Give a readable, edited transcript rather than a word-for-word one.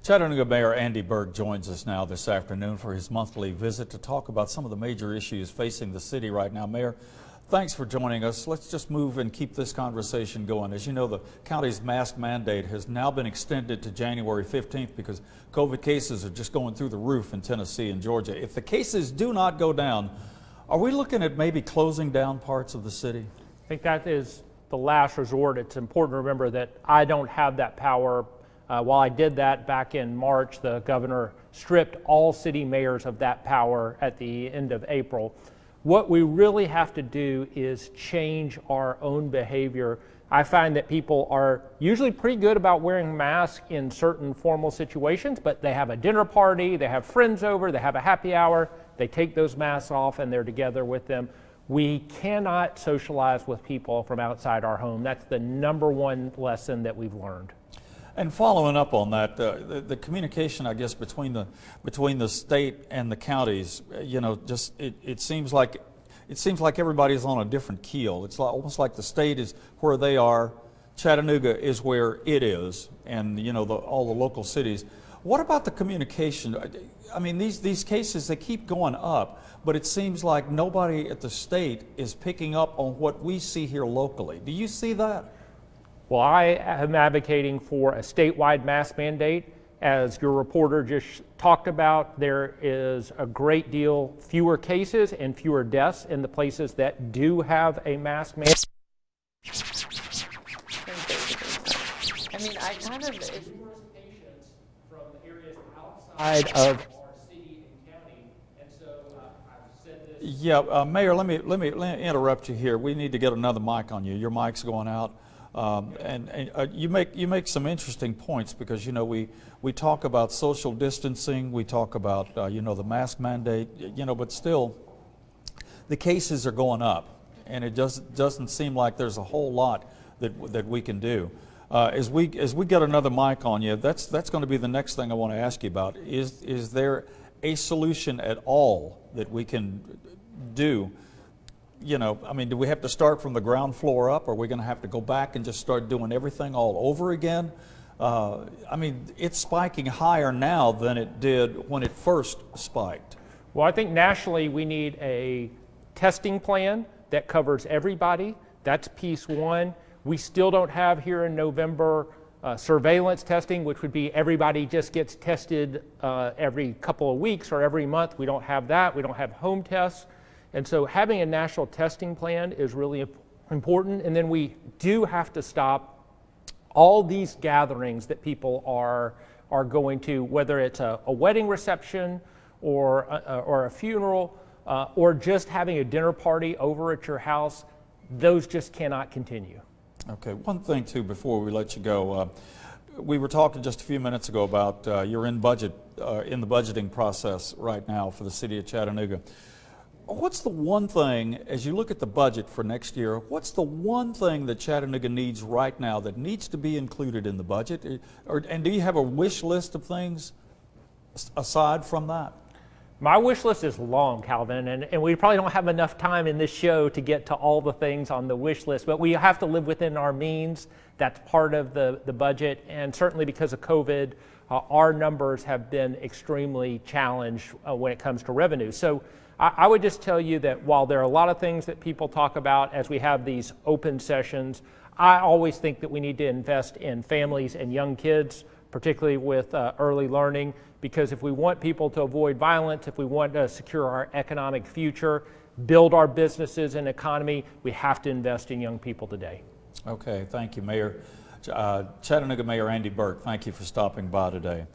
Chattanooga Mayor Andy Berke joins us now this afternoon for his monthly visit to talk about some of the major issues facing the city right now. Mayor, thanks for joining us. Let's just move and keep this conversation going. As you know, the county's mask mandate has now been extended to January 15th because COVID cases are just going through the roof in Tennessee and Georgia. If the cases do not go down, are we looking at maybe closing down parts of the city? I think that is the last resort. It's important to remember that I don't have that power. While I did that back in March, the governor stripped all city mayors of that power at the end of April. What we really have to do is change our own behavior. I find that people are usually pretty good about wearing masks in certain formal situations, but they have a dinner party, they have friends over, they have a happy hour, they take those masks off and they're together with them. We cannot socialize with people from outside our home. That's the number one lesson that we've learned. And following up on that, the communication, I guess, between the state and the counties, you know, just it seems like everybody's on a different keel. It's almost like the state is where they are, Chattanooga is where it is, and you know all the local cities. What about the communication? I mean, these cases, they keep going up, but it seems like nobody at the state is picking up on what we see here locally. Do you see that? Well, I am advocating for a statewide mask mandate. As your reporter just talked about, there is a great deal fewer cases and fewer deaths in the places that do have a mask mandate. I mean, I kind of... Patients from areas outside of our city and county, and so I've said this. Yeah, Mayor, let me interrupt you here. We need to get another mic on you. Your mic's going out. You make some interesting points because, you know, we talk about social distancing, we talk about you know, the mask mandate, you know, but still the cases are going up, and it just doesn't seem like there's a whole lot that we can do. As we get another mic on you, that's going to be the next thing I want to ask you about. Is there a solution at all that we can do? You know, I mean, do we have to start from the ground floor up? Are we going to have to go back and just start doing everything all over again? I mean, it's spiking higher now than it did when it first spiked. Well, I think nationally we need a testing plan that covers everybody. That's piece one. We still don't have here in November surveillance testing, which would be everybody just gets tested every couple of weeks or every month. We don't have that. We don't have home tests. And so having a national testing plan is really important. And then we do have to stop all these gatherings that people are going to, whether it's a wedding reception or a funeral or just having a dinner party over at your house. Those just cannot continue. Okay, one thing too before we let you go. We were talking just a few minutes ago about you're in the budgeting process right now for the city of Chattanooga. What's the one thing, as you look at the budget for next year, what's the one thing that Chattanooga needs right now that needs to be included in the budget? And do you have a wish list of things aside from that? My wish list is long, Calvin, and we probably don't have enough time in this show to get to all the things on the wish list, but we have to live within our means. That's part of the budget, and certainly because of COVID, our numbers have been extremely challenged when it comes to revenue. So I would just tell you that while there are a lot of things that people talk about as we have these open sessions, I always think that we need to invest in families and young kids, particularly with early learning, because if we want people to avoid violence, if we want to secure our economic future, build our businesses and economy, we have to invest in young people today. Okay, thank you, Mayor. Chattanooga Mayor Andy Berke, thank you for stopping by today.